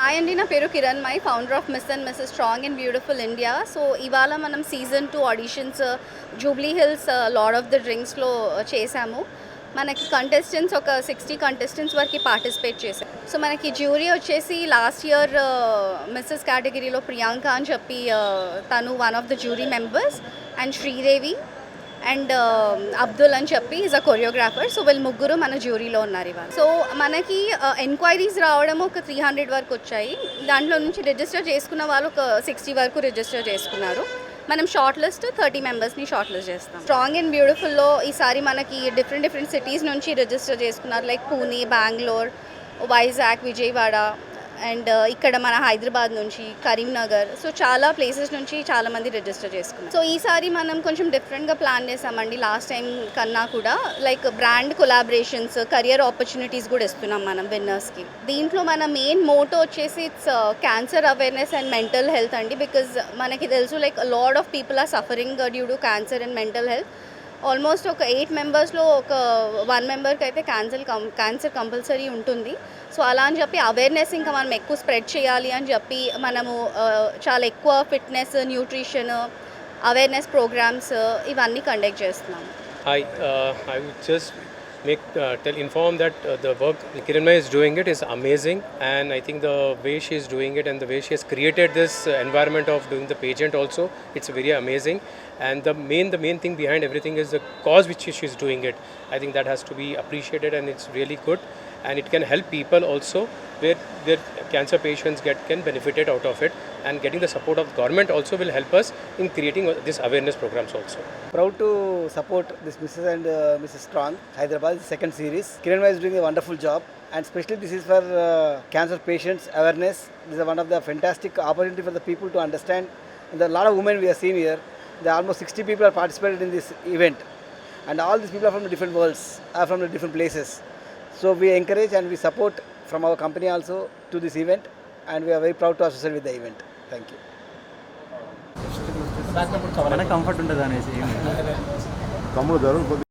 Hi అండి, నా పేరు Kiran Mai, founder of miss and Mrs strong and beautiful India. So ఇవాళ మనం season 2 auditions Jubilee Hills lord of the డ్రింక్స్లో చేశాము. మనకి కంటెస్టెంట్స్ ఒక 60 కంటెస్టెంట్స్ వరకు పార్టిసిపేట్ చేశారు. సో మనకి జ్యూరీ వచ్చేసి లాస్ట్ ఇయర్ మిస్సెస్ కేటగిరీలో ప్రియాంక అని చెప్పి తను one of the jury members, and Sridevi and Abdul అని చెప్పి ఈజ్ అ కొరియోగ్రాఫర్. సో వీళ్ళు ముగ్గురు మన జ్యూరీలో ఉన్నారు ఇవాళ. సో మనకి ఎంక్వైరీస్ రావడం ఒక 300 వరకు వచ్చాయి. దాంట్లో నుంచి రిజిస్టర్ చేసుకున్న వాళ్ళు ఒక 60 వరకు రిజిస్టర్ చేసుకున్నారు. మనం షార్ట్ లిస్ట్ 30 మెంబర్స్ని షార్ట్ లిస్ట్ చేస్తాం. స్ట్రాంగ్ అండ్ బ్యూటిఫుల్లో ఈసారి మనకి డిఫరెంట్ సిటీస్ నుంచి రిజిస్టర్ చేసుకున్నారు. లైక్ పూణే, బెంగళూరు, వైజాగ్, విజయవాడ, అండ్ ఇక్కడ మన హైదరాబాద్ నుంచి, కరీంనగర్. సో చాలా ప్లేసెస్ నుంచి చాలామంది రిజిస్టర్ చేసుకున్నారు. సో ఈసారి మనం కొంచెం డిఫరెంట్గా ప్లాన్ చేసామండి లాస్ట్ టైం కన్నా కూడా. Like brand collaborations, career opportunities కూడా ఇస్తున్నాం మనం విన్నర్స్కి. దీంట్లో మన మెయిన్ మోటో వచ్చేసి it's cancer awareness and mental health అండి. బికాజ్ మనకి తెలుసు like lot of people are suffering due to cancer and mental health. Almost ఒక 8 మెంబర్స్లో ఒక 1 మెంబర్కి అయితే క్యాన్సర్ కంపల్సరీ ఉంటుంది. సో అలా అని చెప్పి అవేర్నెస్ ఇంకా మనం ఎక్కువ స్ప్రెడ్ చేయాలి అని చెప్పి మనము చాలా ఎక్కువ ఫిట్నెస్, న్యూట్రిషన్ అవేర్నెస్ ప్రోగ్రామ్స్ ఇవన్నీ కండక్ట్ చేస్తున్నాము. Hi, I would just inform that the work Kiranmai is doing it is amazing, and I think the way she is doing it and the way she has created this environment of doing the pageant also, it's very amazing. And the main thing behind everything is the cause which she is doing it. I think that has to be appreciated, and it's really good, and it can help people also where cancer patients can benefit it out of it, and getting the support of government also will help us in creating this awareness programs also. Proud to support this Mrs. and Mrs. Strong, Hyderabad, second series. Kiranmai is doing a wonderful job, and especially this is for cancer patients awareness. This is one of the fantastic opportunity for the people to understand. And there are a lot of women we have seen here. There are almost 60 people are participated in this event, and all these people are from the different worlds, are from the different places. So we encourage and we support from our company also to this event, and we are very proud to associate with the event. Thank you. మన comfort ఉంటుంది అనేసి తమ్ముడు ధరలు కొద్దిగా